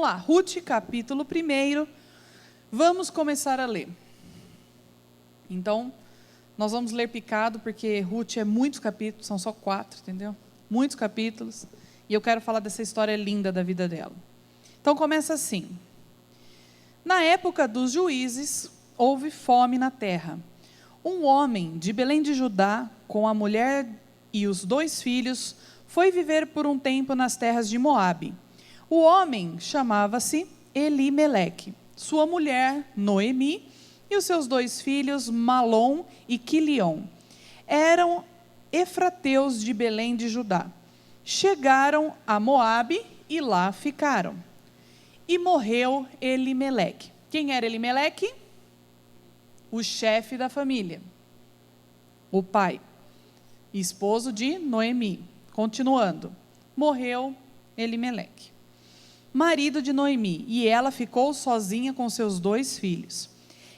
lá, Ruth, capítulo 1, vamos começar a ler. Então, nós vamos ler picado, porque Ruth é muitos capítulos, são só 4, entendeu? Muitos capítulos, e eu quero falar dessa história linda da vida dela. Então, começa assim. Na época dos juízes, houve fome na terra. Um homem de Belém de Judá, com a mulher e os 2 filhos, foi viver por um tempo nas terras de Moabe. O homem chamava-se Elimeleque, sua mulher Noemi e os seus 2 filhos Malom e Quilion. Eram efrateus de Belém de Judá. Chegaram a Moabe e lá ficaram. E morreu Elimeleque. Quem era Elimeleque? O chefe da família, o pai, esposo de Noemi. Continuando, morreu Elimeleque, marido de Noemi, e ela ficou sozinha com seus 2 filhos.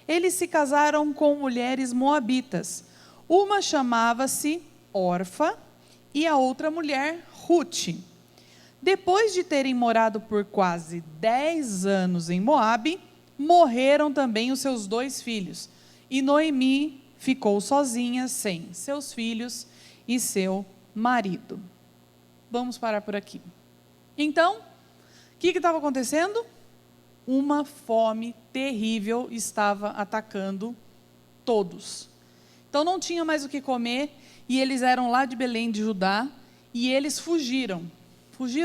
Eles se casaram com mulheres moabitas. Uma chamava-se Orfa e a outra mulher Ruth. Depois de terem morado por quase 10 anos em Moabe, morreram também os seus 2 filhos. E Noemi ficou sozinha, sem seus filhos e seu marido. Vamos parar por aqui. Então, o que estava acontecendo? Uma fome terrível estava atacando todos. Então, não tinha mais o que comer, e eles eram lá de Belém de Judá, e eles fugiram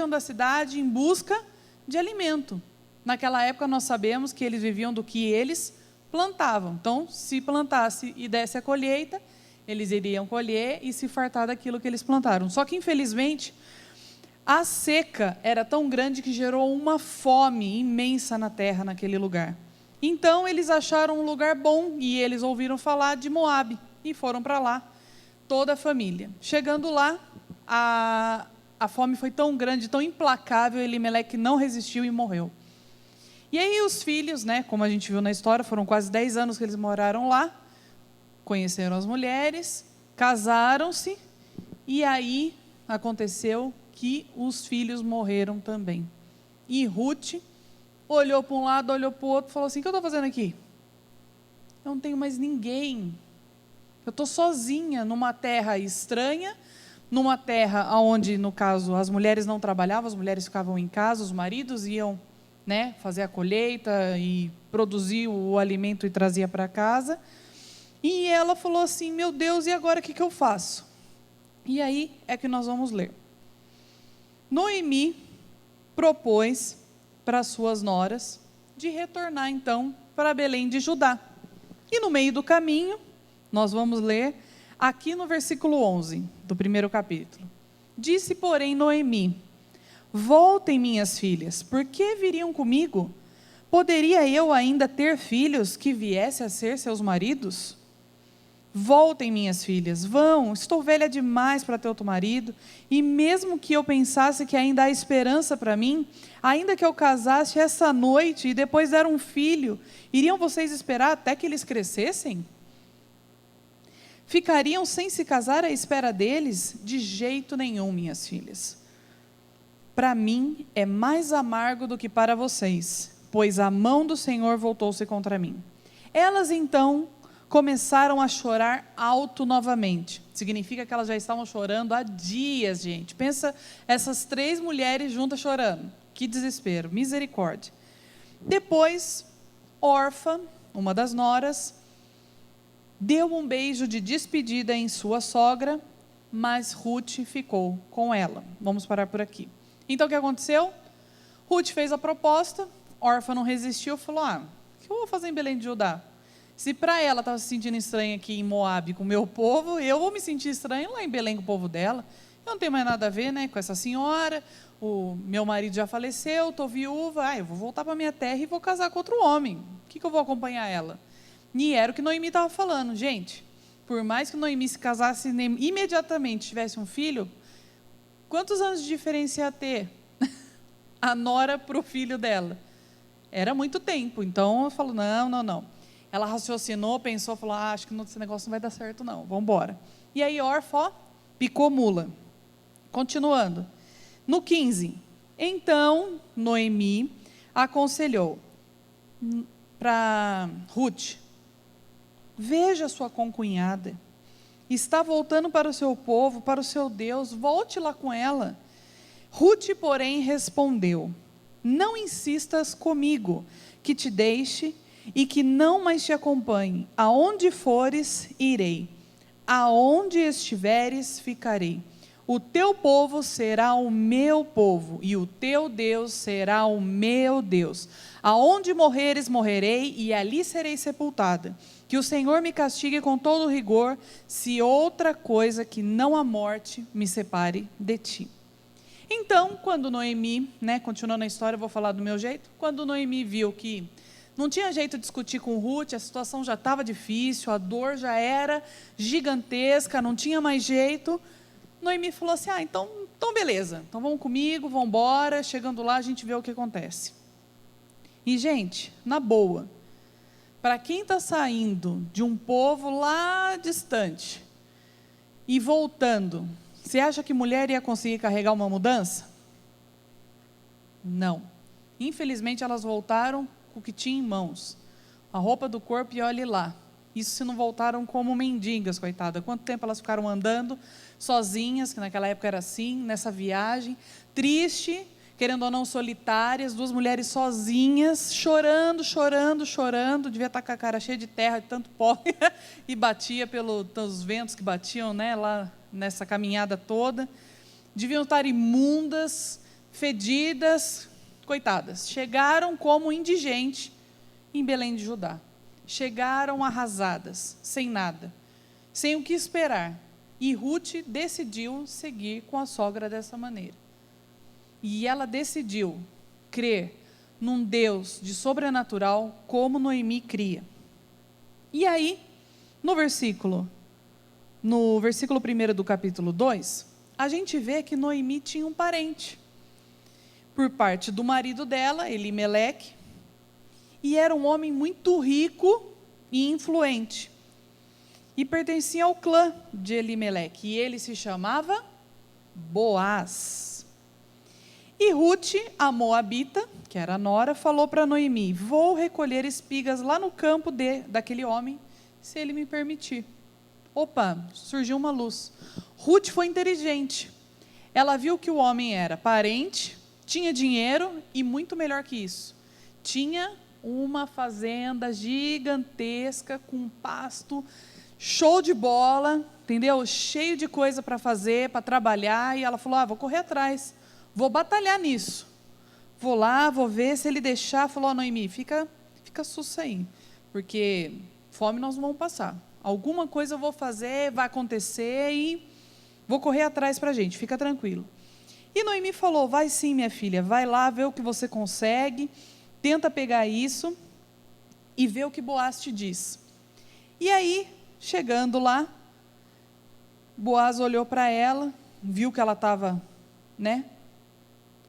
da cidade em busca de alimento. Naquela época, nós sabemos que eles viviam do que eles plantavam. Então, se plantasse e desse a colheita, eles iriam colher e se fartar daquilo que eles plantaram. Só que, infelizmente, a seca era tão grande que gerou uma fome imensa na terra, naquele lugar. Então, eles acharam um lugar bom e eles ouviram falar de Moabe e foram para lá, toda a família. Chegando lá, a fome foi tão grande, tão implacável, Elimeleque não resistiu e morreu. E aí os filhos, como a gente viu na história, foram quase 10 anos que eles moraram lá, conheceram as mulheres, casaram-se, e aí aconteceu que os filhos morreram também. E Ruth olhou para um lado, olhou para o outro, falou assim: o que eu estou fazendo aqui? Eu não tenho mais ninguém. Eu estou sozinha numa terra estranha, numa terra onde, no caso, as mulheres não trabalhavam, as mulheres ficavam em casa, os maridos iam fazer a colheita e produzir o alimento e trazia para casa. E ela falou assim: meu Deus, e agora o que eu faço? E aí é que nós vamos ler. Noemi propôs para as suas noras de retornar então para Belém de Judá. E no meio do caminho, nós vamos ler aqui no versículo 11 do 1º capítulo. Disse, porém, Noemi: voltem, minhas filhas, por que viriam comigo? Poderia eu ainda ter filhos que viessem a ser seus maridos? Voltem, minhas filhas, vão, estou velha demais para ter outro marido, e mesmo que eu pensasse que ainda há esperança para mim, ainda que eu casasse essa noite e depois der um filho, iriam vocês esperar até que eles crescessem? Ficariam sem se casar à espera deles? De jeito nenhum, minhas filhas. Para mim é mais amargo do que para vocês, pois a mão do Senhor voltou-se contra mim. Elas então começaram a chorar alto novamente. Significa que elas já estavam chorando há dias, gente. Pensa essas 3 mulheres juntas chorando. Que desespero, misericórdia. Depois, Orfa, uma das noras, deu um beijo de despedida em sua sogra, mas Ruth ficou com ela. Vamos parar por aqui. Então, o que aconteceu? Ruth fez a proposta, Orfa não resistiu, falou: o que eu vou fazer em Belém de Judá? Se para ela estava se sentindo estranha aqui em Moabe com o meu povo, eu vou me sentir estranha lá em Belém com o povo dela. Eu não tenho mais nada a ver com essa senhora, o meu marido já faleceu, estou viúva, eu vou voltar para a minha terra e vou casar com outro homem. O que eu vou acompanhar ela? E era o que Noemi estava falando. Gente, por mais que Noemi se casasse imediatamente, tivesse um filho, quantos anos de diferença ia ter a nora para o filho dela? Era muito tempo. Então, eu falo, não. Ela raciocinou, pensou, falou: acho que esse negócio não vai dar certo não, vamos embora. E aí Orfa picou mula. Continuando. No 15, então Noemi aconselhou para Ruth: veja sua concunhada, está voltando para o seu povo, para o seu Deus, volte lá com ela. Ruth, porém, respondeu: não insistas comigo, que te deixe e que não mais te acompanhe. Aonde fores, irei. Aonde estiveres, ficarei. O teu povo será o meu povo, e o teu Deus será o meu Deus. Aonde morreres, morrerei, e ali serei sepultada. Que o Senhor me castigue com todo rigor, se outra coisa que não a morte me separe de ti. Então, quando Noemi, continuando a história, eu vou falar do meu jeito, quando Noemi viu que não tinha jeito de discutir com Ruth, a situação já estava difícil, a dor já era gigantesca, não tinha mais jeito, Noemi falou assim: então beleza, então vamos comigo, vamos embora, chegando lá a gente vê o que acontece. E gente, na boa, para quem está saindo de um povo lá distante e voltando, você acha que mulher ia conseguir carregar uma mudança? Não. Infelizmente elas voltaram com o que tinha em mãos, a roupa do corpo, e olhe lá. Isso se não voltaram como mendigas, coitada. Quanto tempo elas ficaram andando sozinhas, que naquela época era assim, nessa viagem, triste, querendo ou não solitárias, duas mulheres sozinhas, chorando, devia estar com a cara cheia de terra, de tanto pó, e batia pelos ventos que batiam, lá nessa caminhada toda, deviam estar imundas, fedidas, coitadas. Chegaram como indigente em Belém de Judá. Chegaram arrasadas, sem nada, sem o que esperar. E Ruth decidiu seguir com a sogra dessa maneira. E ela decidiu crer num Deus de sobrenatural, como Noemi cria. E aí, no versículo 1 do capítulo 2, a gente vê que Noemi tinha um parente, por parte do marido dela, Elimeleque, e era um homem muito rico e influente, e pertencia ao clã de Elimeleque, e ele se chamava Boaz. E Ruth, a moabita, que era a nora, falou para Noemi: vou recolher espigas lá no campo daquele homem, se ele me permitir. Opa, surgiu uma luz. Ruth foi inteligente, ela viu que o homem era parente, tinha dinheiro e muito melhor que isso, tinha uma fazenda gigantesca com pasto, show de bola, entendeu? Cheio de coisa para fazer, para trabalhar, e ela falou: vou correr atrás, vou batalhar nisso, vou lá, vou ver se ele deixar. Falou: Noemi, fica sussa aí, porque fome nós não vamos passar, alguma coisa eu vou fazer, vai acontecer e vou correr atrás para a gente, fica tranquilo. E Noemi falou: vai sim, minha filha, vai lá, vê o que você consegue, tenta pegar isso e vê o que Boaz te diz. E aí, chegando lá, Boaz olhou para ela, viu que ela estava,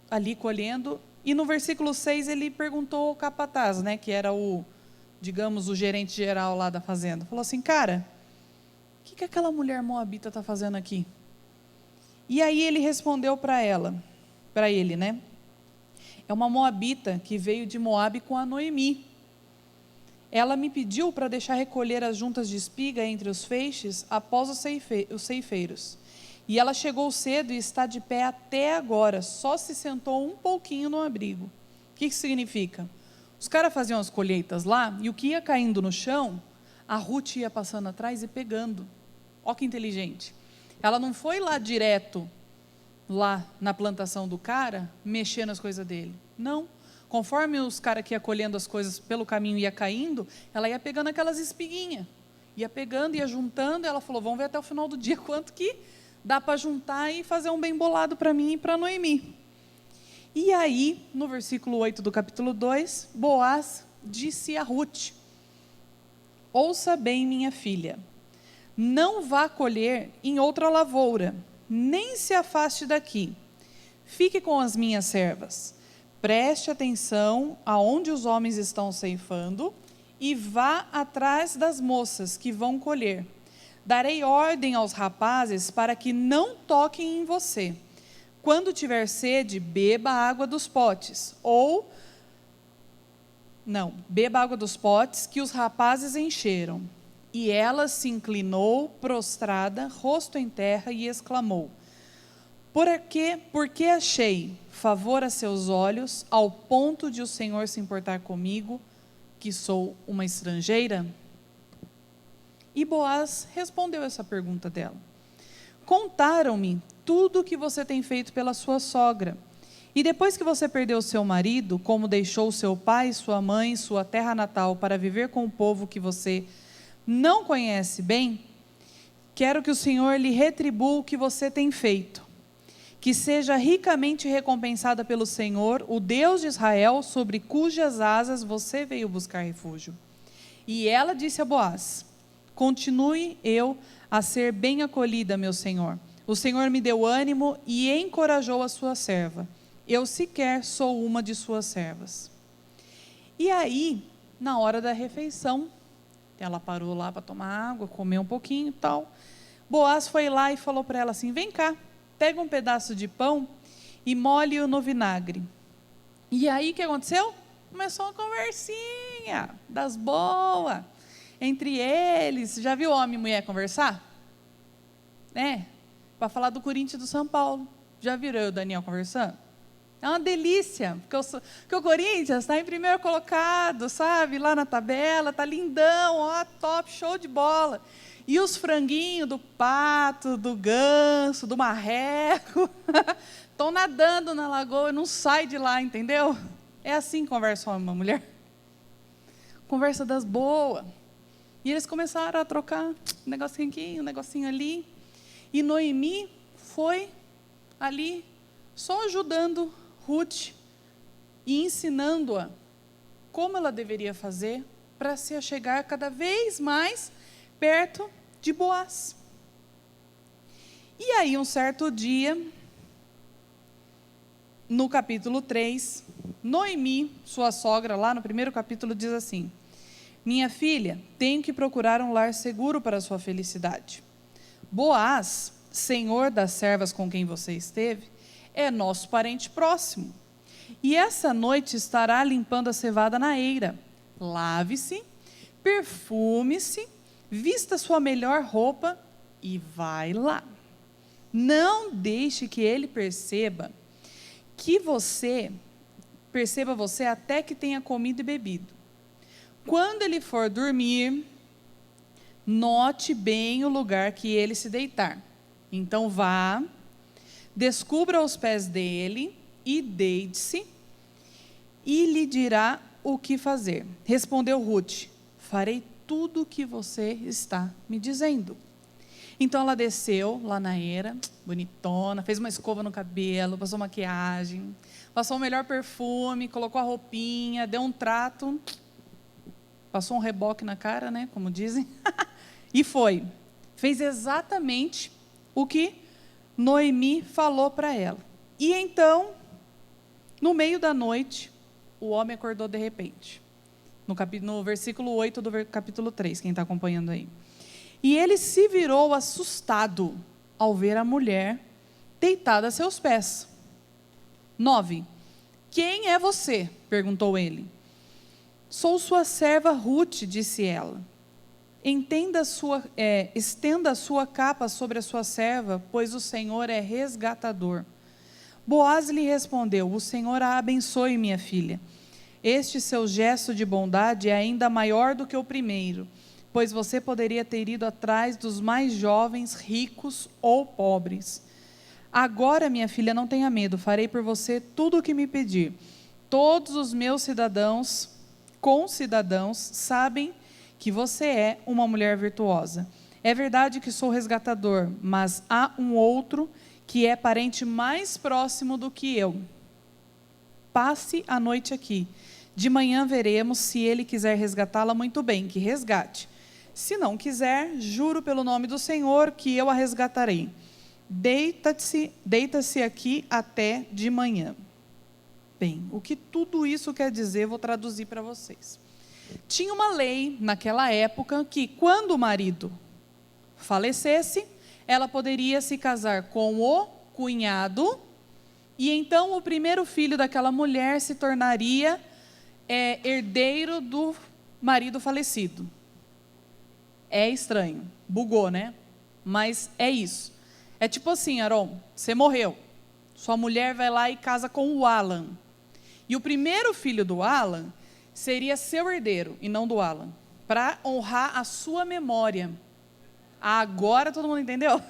ali colhendo, e no versículo 6 ele perguntou ao capataz, que era o gerente geral lá da fazenda, falou assim: cara, o que aquela mulher moabita está fazendo aqui? E aí ele respondeu para ele, é uma moabita que veio de Moabe com a Noemi. Ela me pediu para deixar recolher as juntas de espiga entre os feixes após os ceifeiros. E ela chegou cedo e está de pé até agora, só se sentou um pouquinho no abrigo. O que significa? Os caras faziam as colheitas lá, e o que ia caindo no chão, a Ruth ia passando atrás e pegando. Olha que inteligente. Ela não foi lá direto, lá na plantação do cara, mexer nas coisas dele. Não. Conforme os caras que iam colhendo as coisas pelo caminho ia caindo, ela ia pegando aquelas espiguinhas. Ia pegando, ia juntando, e ela falou: vamos ver até o final do dia quanto que dá para juntar e fazer um bem bolado para mim e para Noemi. E aí, no versículo 8 do capítulo 2, Boaz disse a Ruth: ouça bem, minha filha, não vá colher em outra lavoura, nem se afaste daqui. Fique com as minhas servas. Preste atenção aonde os homens estão ceifando e vá atrás das moças que vão colher. Darei ordem aos rapazes para que não toquem em você. Quando tiver sede, beba a água dos potes, ou Não, beba água dos potes que os rapazes encheram. E ela se inclinou, prostrada, rosto em terra, e exclamou: porque achei favor a seus olhos, ao ponto de o Senhor se importar comigo, que sou uma estrangeira? E Boaz respondeu essa pergunta dela: contaram-me tudo o que você tem feito pela sua sogra. E depois que você perdeu seu marido, como deixou seu pai, sua mãe, sua terra natal para viver com o povo que você não conhece bem, quero que o Senhor lhe retribua o que você tem feito, que seja ricamente recompensada pelo Senhor, o Deus de Israel, sobre cujas asas você veio buscar refúgio. E ela disse a Boaz: continue eu a ser bem acolhida, meu senhor. O Senhor me deu ânimo e encorajou a sua serva. Eu sequer sou uma de suas servas. E aí, na hora da refeição, ela parou lá para tomar água, comer um pouquinho e tal. Boaz foi lá e falou para ela assim: vem cá, pega um pedaço de pão e molhe-o no vinagre. E aí o que aconteceu? Começou uma conversinha das boas entre eles. Já viu homem e mulher conversar? Para falar do Corinthians e do São Paulo. Já viram eu e o Daniel conversando? É uma delícia, porque o Corinthians está em primeiro colocado, sabe? Lá na tabela, está lindão, ó, top, show de bola. E os franguinhos do pato, do ganso, do marreco, estão nadando na lagoa e não saem de lá, entendeu? É assim que conversa uma mulher. Conversa das boas. E eles começaram a trocar um negocinho aqui, um negocinho ali. E Noemi foi ali só ajudando Ruth e ensinando-a como ela deveria fazer para se achegar cada vez mais perto de Boaz. E aí, um certo dia, no capítulo 3, Noemi, sua sogra, lá no primeiro capítulo, diz assim: minha filha, tenho que procurar um lar seguro para a sua felicidade. Boaz, senhor das servas com quem você esteve, é nosso parente próximo. E essa noite estará limpando a cevada na eira. Lave-se, perfume-se, vista sua melhor roupa e vai lá. Não deixe que ele perceba você até que tenha comido e bebido. Quando ele for dormir, note bem o lugar que ele se deitar. Então vá, descubra os pés dele e deite-se, e lhe dirá o que fazer. Respondeu Ruth: farei tudo o que você está me dizendo. Então ela desceu lá na eira, bonitona, fez uma escova no cabelo, passou maquiagem, passou o melhor perfume, colocou a roupinha, deu um trato, passou um reboque na cara, né, como dizem, e foi. Fez exatamente o que Noemi falou para ela. E então, no meio da noite, o homem acordou de repente. No versículo 8 do capítulo 3, quem está acompanhando aí. E ele se virou assustado ao ver a mulher deitada a seus pés. 9. Quem é você? Perguntou ele. Sou sua serva Ruth, disse ela. Estenda a sua capa sobre a sua serva, pois o Senhor é resgatador. Boaz lhe respondeu: o Senhor a abençoe, minha filha. Este seu gesto de bondade é ainda maior do que o primeiro, pois você poderia ter ido atrás dos mais jovens, ricos ou pobres. Agora, minha filha, não tenha medo, farei por você tudo o que me pedir. Todos os meus concidadãos, sabem que você é uma mulher virtuosa. É verdade que sou resgatador, mas há um outro que é parente mais próximo do que eu. Passe a noite aqui. De manhã veremos, se ele quiser resgatá-la, muito bem, que resgate. Se não quiser, juro pelo nome do Senhor que eu a resgatarei. Deita-se aqui até de manhã. Bem, o que tudo isso quer dizer, vou traduzir para vocês. Tinha uma lei naquela época que, quando o marido falecesse, ela poderia se casar com o cunhado, e então o primeiro filho daquela mulher se tornaria é herdeiro do marido falecido. É estranho, bugou, né? Mas é isso. É tipo assim, Aron, você morreu. Sua mulher vai lá e casa com o Alan. E o primeiro filho do Alan seria seu herdeiro, e não do Alan, para honrar a sua memória. Agora todo mundo entendeu?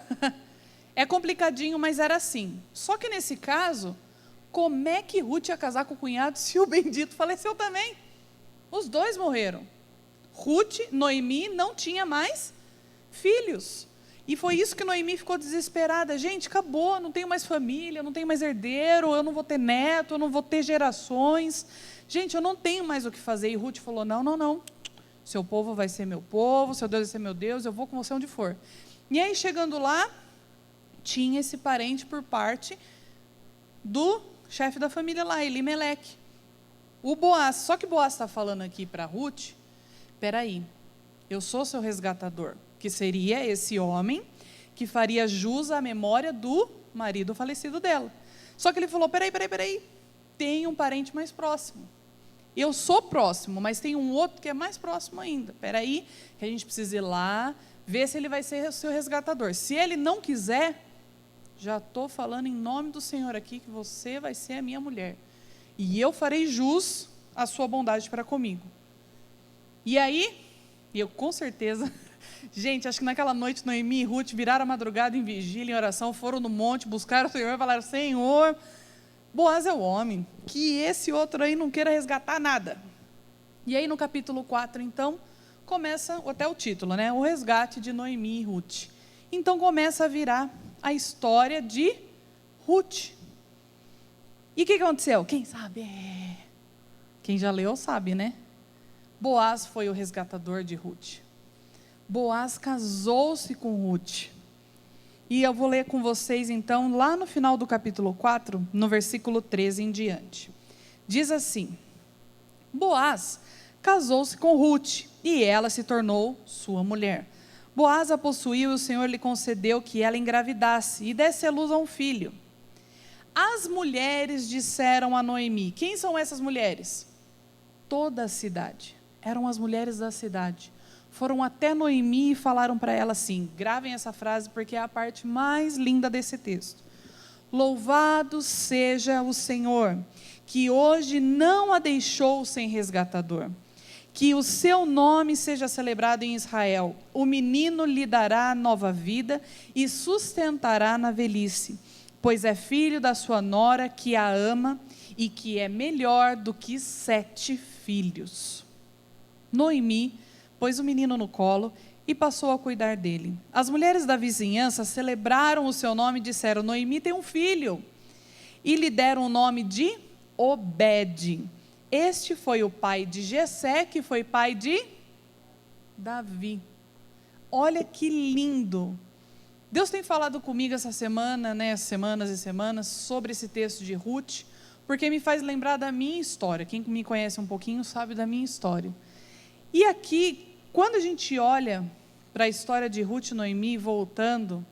É complicadinho, mas era assim. Só que nesse caso, como é que Ruth ia casar com o cunhado se o bendito faleceu também? Os dois morreram. Ruth, Noemi, não tinha mais filhos. E foi isso que Noemi ficou desesperada. Gente, acabou, não tenho mais família, não tenho mais herdeiro, eu não vou ter neto, eu não vou ter gerações. Gente, eu não tenho mais o que fazer. E Ruth falou, não, não, não. Seu povo vai ser meu povo, seu Deus vai ser meu Deus, eu vou com você onde for. E aí, chegando lá, tinha esse parente por parte do chefe da família lá, Elimeleque. O Boaz, só que Boaz está falando aqui para Ruth, espera aí, eu sou seu resgatador, que seria esse homem que faria jus à memória do marido falecido dela. Só que ele falou, peraí, tem um parente mais próximo. Eu sou próximo, mas tem um outro que é mais próximo ainda. Espera aí, que a gente precisa ir lá, ver se ele vai ser o seu resgatador. Se ele não quiser, já estou falando em nome do Senhor aqui, que você vai ser a minha mulher. E eu farei jus à sua bondade para comigo. E aí, eu com certeza... Gente, acho que naquela noite Noemi e Ruth viraram a madrugada em vigília, em oração, foram no monte, buscaram o Senhor e falaram, Senhor... Boaz é o homem, que esse outro aí não queira resgatar nada. E aí no capítulo 4, então, começa até o título, né? O resgate de Noemi e Ruth. Então começa a virar a história de Ruth. E o que aconteceu? Quem sabe? Quem já leu sabe, né? Boaz foi o resgatador de Ruth. Boaz casou-se com Ruth. E eu vou ler com vocês, então, lá no final do capítulo 4, no versículo 13 em diante. Diz assim, Boaz casou-se com Ruth, e ela se tornou sua mulher. Boaz a possuiu, e o Senhor lhe concedeu que ela engravidasse, e desse à luz a um filho. As mulheres disseram a Noemi, quem são essas mulheres? Toda a cidade, eram as mulheres da cidade. Foram até Noemi e falaram para ela assim, gravem essa frase porque é a parte mais linda desse texto. Louvado seja o Senhor, que hoje não a deixou sem resgatador. Que o seu nome seja celebrado em Israel. O menino lhe dará nova vida e sustentará na velhice, pois é filho da sua nora que a ama e que é melhor do que 7 filhos. Noemi pôs o menino no colo e passou a cuidar dele. As mulheres da vizinhança celebraram o seu nome e disseram, Noemi tem um filho. E lhe deram o nome de Obed. Este foi o pai de Jessé, que foi pai de Davi. Olha que lindo. Deus tem falado comigo essa semana, né, semanas e semanas, sobre esse texto de Ruth, porque me faz lembrar da minha história. Quem me conhece um pouquinho sabe da minha história. E aqui, quando a gente olha para a história de Ruth e Noemi voltando,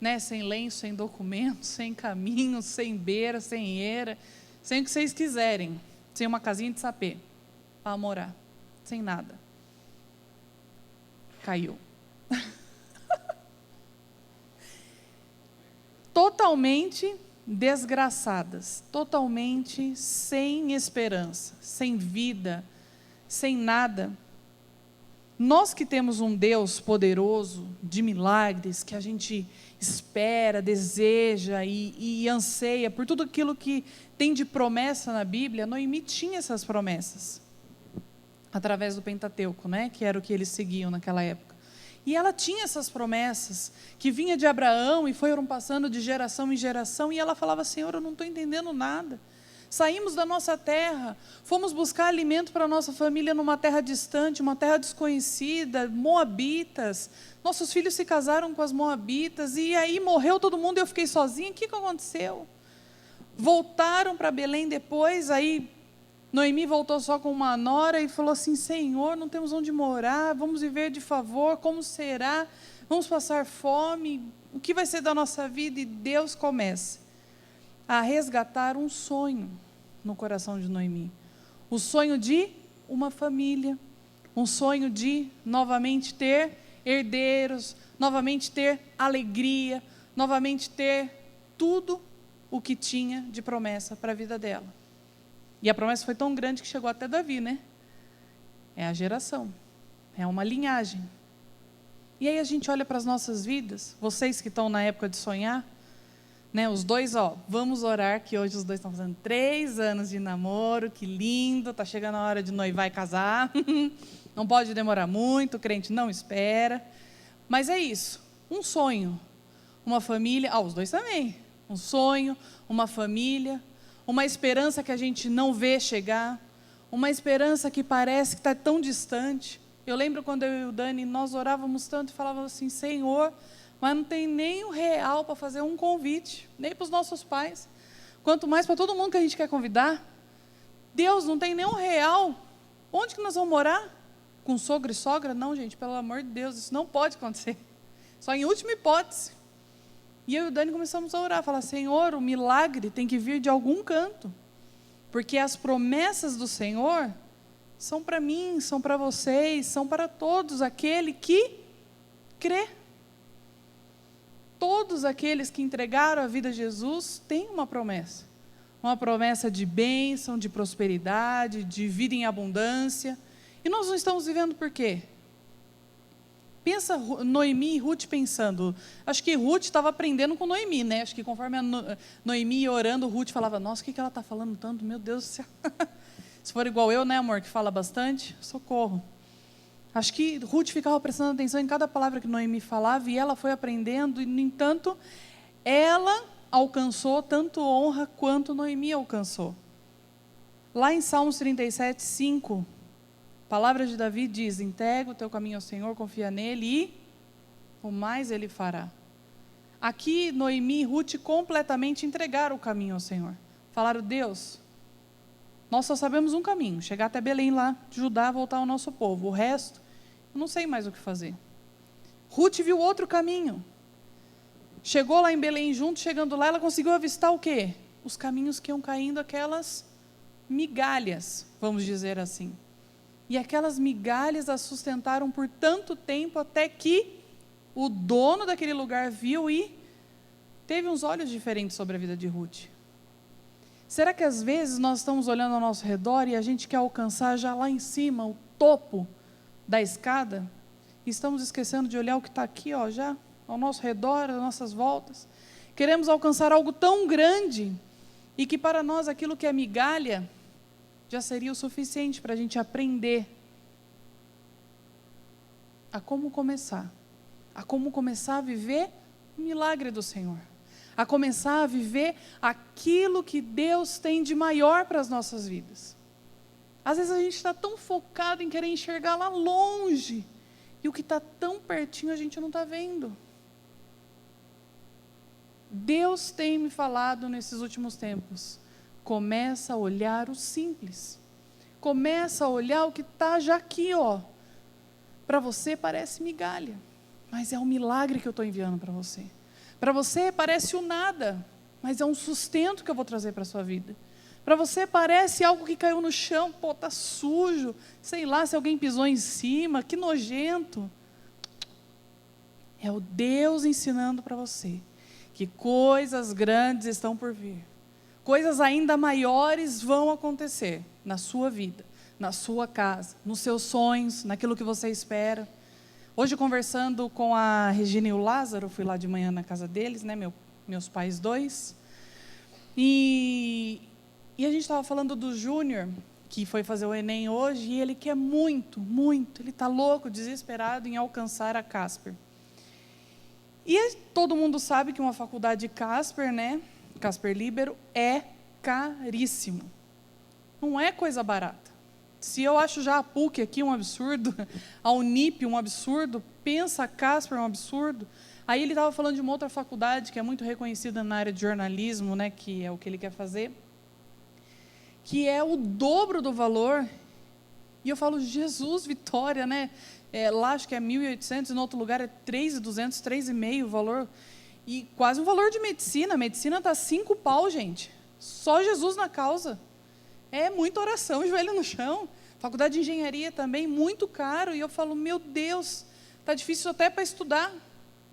né, sem lenço, sem documento, sem caminho, sem beira, sem eira, sem o que vocês quiserem, sem uma casinha de sapê para morar, sem nada. Caiu. Totalmente desgraçadas, totalmente sem esperança, sem vida, sem nada. Nós que temos um Deus poderoso, de milagres, que a gente espera, deseja e anseia por tudo aquilo que tem de promessa na Bíblia, Noemi tinha essas promessas, através do Pentateuco, né, que era o que eles seguiam naquela época. E ela tinha essas promessas, que vinha de Abraão e foram passando de geração em geração, e ela falava, Senhor, eu não estou entendendo nada. Saímos da nossa terra, fomos buscar alimento para a nossa família numa terra distante, uma terra desconhecida, moabitas. Nossos filhos se casaram com as moabitas, e aí morreu todo mundo e eu fiquei sozinha. O que aconteceu? Voltaram para Belém depois, aí Noemi voltou só com uma nora e falou assim, Senhor, não temos onde morar, vamos viver de favor, como será? Vamos passar fome, o que vai ser da nossa vida? E Deus começa a resgatar um sonho no coração de Noemi. o sonho de uma família, um sonho de novamente ter herdeiros, novamente ter alegria, novamente ter tudo o que tinha de promessa para a vida dela. E a promessa foi tão grande que chegou até Davi, né? É a geração, é uma linhagem. E aí a gente olha para as nossas vidas, vocês que estão na época de sonhar, né, os dois, vamos orar, que hoje os dois estão fazendo 3 anos de namoro, que lindo, está chegando a hora de noivar e casar, não pode demorar muito, o crente não espera, mas é isso, um sonho, uma família, os dois também, um sonho, uma família, uma esperança que a gente não vê chegar, uma esperança que parece que está tão distante. Eu lembro quando eu e o Dani, nós orávamos tanto e falávamos assim, Senhor, mas não tem nem R$1 para fazer um convite, nem para os nossos pais, quanto mais para todo mundo que a gente quer convidar. Deus, não tem nem R$1, onde que nós vamos morar? Com sogro e sogra? Não, gente, pelo amor de Deus, isso não pode acontecer, só em última hipótese. E eu e o Dani começamos a orar, falar, Senhor, o milagre tem que vir de algum canto, porque as promessas do Senhor são para mim, são para vocês, são para todos, aquele que crê. Todos aqueles que entregaram a vida a Jesus têm uma promessa de bênção, de prosperidade, de vida em abundância, e nós não estamos vivendo por quê? Pensa Noemi e Ruth pensando, acho que Ruth estava aprendendo com Noemi, né? Acho que conforme a Noemi ia orando, Ruth falava, nossa, o que ela está falando tanto, meu Deus do céu. Se for igual eu, né, amor, que fala bastante, socorro. Acho que Ruth ficava prestando atenção em cada palavra que Noemi falava, e ela foi aprendendo, e no entanto, ela alcançou tanto honra quanto Noemi alcançou. Lá em Salmos 37, 5, a palavra de Davi diz, entrega o teu caminho ao Senhor, confia nele e o mais ele fará. Aqui Noemi e Ruth completamente entregaram o caminho ao Senhor. Falaram, Deus, nós só sabemos um caminho, chegar até Belém lá, Judá, voltar ao nosso povo. O resto, eu não sei mais o que fazer. Ruth viu outro caminho. Chegou lá em Belém junto, chegando lá, ela conseguiu avistar o quê? Os caminhos que iam caindo, aquelas migalhas, vamos dizer assim. E aquelas migalhas a sustentaram por tanto tempo, até que o dono daquele lugar viu e teve uns olhos diferentes sobre a vida de Ruth. Será que às vezes nós estamos olhando ao nosso redor e a gente quer alcançar já lá em cima, o topo da escada, e estamos esquecendo de olhar o que está aqui, já ao nosso redor, às nossas voltas? Queremos alcançar algo tão grande, e que para nós aquilo que é migalha, já seria o suficiente para a gente aprender a como começar a viver o milagre do Senhor, a começar a viver aquilo que Deus tem de maior para as nossas vidas. Às vezes a gente está tão focado em querer enxergar lá longe, e o que está tão pertinho a gente não está vendo. Deus tem me falado nesses últimos tempos, começa a olhar o simples, começa a olhar o que está já aqui, para você parece migalha, mas é um milagre que eu estou enviando para você. Para você parece o nada, mas é um sustento que eu vou trazer para a sua vida. Para você parece algo que caiu no chão, está sujo, sei lá se alguém pisou em cima, que nojento. É o Deus ensinando para você que coisas grandes estão por vir. Coisas ainda maiores vão acontecer na sua vida, na sua casa, nos seus sonhos, naquilo que você espera. Hoje, conversando com a Regina e o Lázaro, fui lá de manhã na casa deles, né, meus pais dois, e a gente estava falando do Júnior, que foi fazer o Enem hoje, e ele quer muito, ele está louco, desesperado em alcançar a Casper. E todo mundo sabe que uma faculdade Casper, né, Casper Libero, é caríssimo. Não é coisa barata. Se eu acho já a PUC aqui um absurdo, a Unip um absurdo, pensa a Casper um absurdo. Aí ele estava falando de uma outra faculdade que é muito reconhecida na área de jornalismo, né, que é o que ele quer fazer, que é o dobro do valor. E eu falo, Jesus, Vitória, né? Lá acho que é 1.800, no outro lugar é 3.200, 3,5 o valor. E quase o valor de medicina. A medicina está 5 pau, gente. Só Jesus na causa. É muita oração, joelho no chão. Faculdade de engenharia também, muito caro. E eu falo, meu Deus, está difícil até para estudar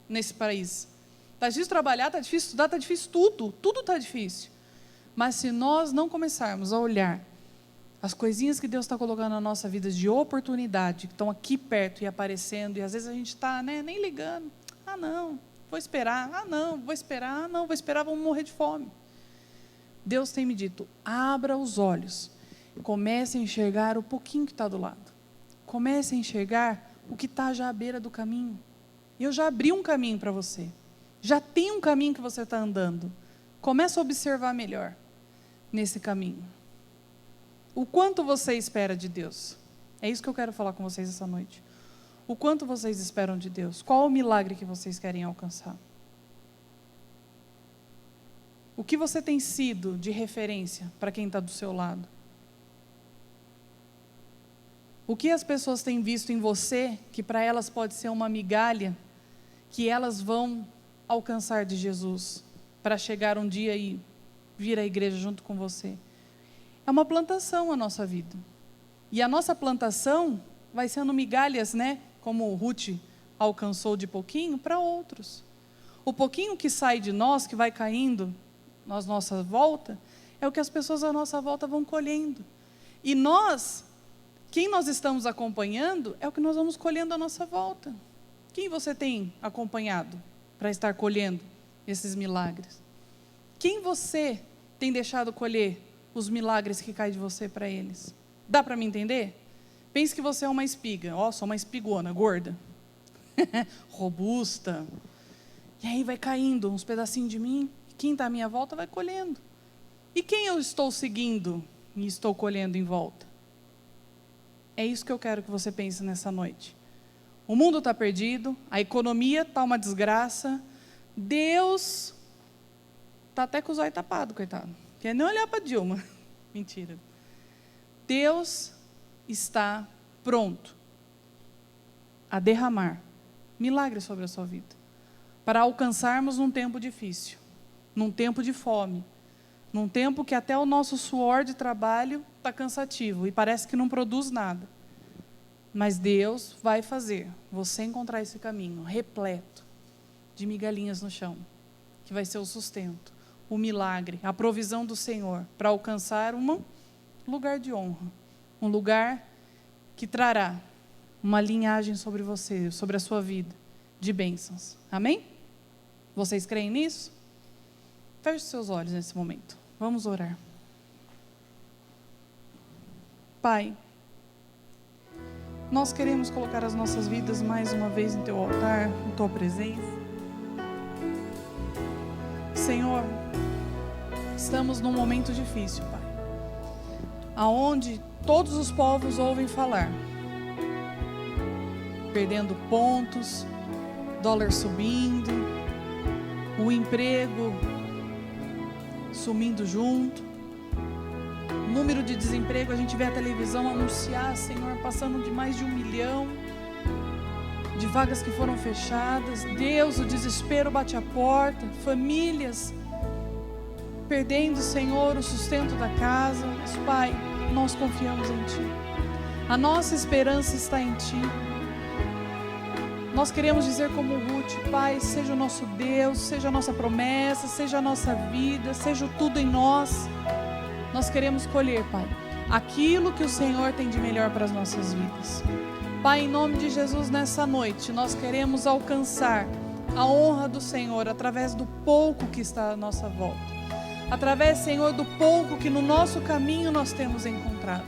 nesse país. Está difícil trabalhar, está difícil estudar, está difícil tudo. Tudo está difícil. Mas se nós não começarmos a olhar as coisinhas que Deus está colocando na nossa vida de oportunidade, que estão aqui perto e aparecendo, e às vezes a gente está nem ligando. Ah, não, vou esperar. Ah, não, vou esperar. Ah, não, vou esperar, vamos morrer de fome. Deus tem me dito, abra os olhos. Comece a enxergar o pouquinho que está do lado. Comece a enxergar o que está já à beira do caminho. Eu já abri um caminho para você. Já tem um caminho que você está andando. Comece a observar melhor nesse caminho. O quanto você espera de Deus? É isso que eu quero falar com vocês essa noite. O quanto vocês esperam de Deus? Qual o milagre que vocês querem alcançar? O que você tem sido de referência para quem está do seu lado? O que as pessoas têm visto em você, que para elas pode ser uma migalha, que elas vão alcançar de Jesus, para chegar um dia e vir à igreja junto com você? É uma plantação a nossa vida. E a nossa plantação vai sendo migalhas, como Ruth alcançou de pouquinho, para outros. O pouquinho que sai de nós, que vai caindo na nossa volta, é o que as pessoas à nossa volta vão colhendo. E nós, quem nós estamos acompanhando, é o que nós vamos colhendo à nossa volta. Quem você tem acompanhado para estar colhendo esses milagres? Quem você tem deixado colher os milagres que caem de você para eles? Dá para me entender? Pense que você é uma espiga. Sou uma espigona, gorda. Robusta. E aí vai caindo uns pedacinhos de mim. Quem está à minha volta vai colhendo. E quem eu estou seguindo e estou colhendo em volta? É isso que eu quero que você pense nessa noite. O mundo está perdido, a economia está uma desgraça, Deus está até com os olhos tapados, coitado. Quer nem olhar para Dilma. Mentira. Deus está pronto a derramar milagres sobre a sua vida, para alcançarmos num tempo difícil, num tempo de fome, num tempo que até o nosso suor de trabalho está cansativo e parece que não produz nada. Mas Deus vai fazer você encontrar esse caminho repleto de migalhinhas no chão, que vai ser o sustento, o milagre, a provisão do Senhor, para alcançar um lugar de honra, um lugar que trará uma linhagem sobre você, sobre a sua vida, de bênçãos. Amém? Vocês creem nisso? Feche seus olhos nesse momento. Vamos orar. Pai, nós queremos colocar as nossas vidas mais uma vez no Teu altar, em Tua presença. Senhor, estamos num momento difícil, Pai, aonde todos os povos ouvem falar, perdendo pontos, dólar subindo, o emprego sumindo junto, número de desemprego, a gente vê a televisão anunciar, Senhor, passando de mais de 1 milhão de vagas que foram fechadas. Deus, o desespero bate a porta, famílias perdendo, Senhor, o sustento da casa. Mas, Pai, nós confiamos em Ti, a nossa esperança está em Ti. Nós queremos dizer como Ruth, Pai, seja o nosso Deus, seja a nossa promessa, seja a nossa vida, seja tudo em nós. Nós queremos colher, Pai, aquilo que o Senhor tem de melhor para as nossas vidas. Pai, em nome de Jesus, nessa noite, nós queremos alcançar a honra do Senhor através do pouco que está à nossa volta. Através, Senhor, do pouco que no nosso caminho nós temos encontrado.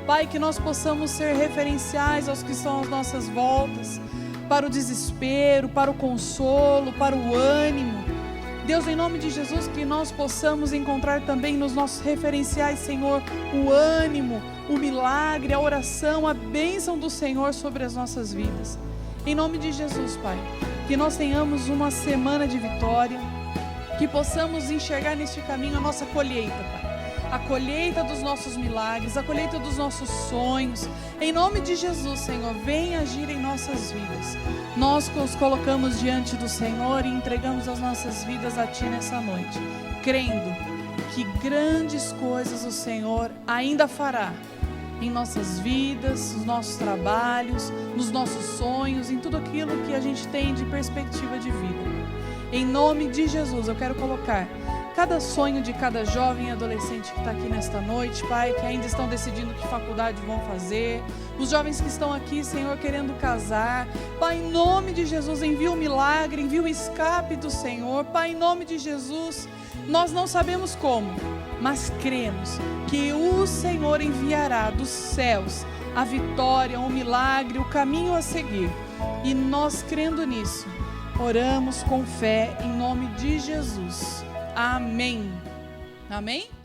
Pai, que nós possamos ser referenciais aos que estão às nossas voltas, para o desespero, para o consolo, para o ânimo. Deus, em nome de Jesus, que nós possamos encontrar também nos nossos referenciais, Senhor, o ânimo, o milagre, a oração, a bênção do Senhor sobre as nossas vidas. Em nome de Jesus, Pai, que nós tenhamos uma semana de vitória, que possamos enxergar neste caminho a nossa colheita, Pai. A colheita dos nossos milagres, a colheita dos nossos sonhos. Em nome de Jesus, Senhor, vem agir em nossas vidas. Nós nos colocamos diante do Senhor e entregamos as nossas vidas a Ti nessa noite, crendo que grandes coisas o Senhor ainda fará em nossas vidas, nos nossos trabalhos, nos nossos sonhos, em tudo aquilo que a gente tem de perspectiva de vida. Em nome de Jesus, eu quero colocar cada sonho de cada jovem e adolescente que está aqui nesta noite, Pai, que ainda estão decidindo que faculdade vão fazer, os jovens que estão aqui, Senhor, querendo casar, Pai, em nome de Jesus, envia o milagre, envia o escape do Senhor, Pai, em nome de Jesus, nós não sabemos como, mas cremos que o Senhor enviará dos céus a vitória, o milagre, o caminho a seguir, e nós crendo nisso, oramos com fé em nome de Jesus. Amém. Amém?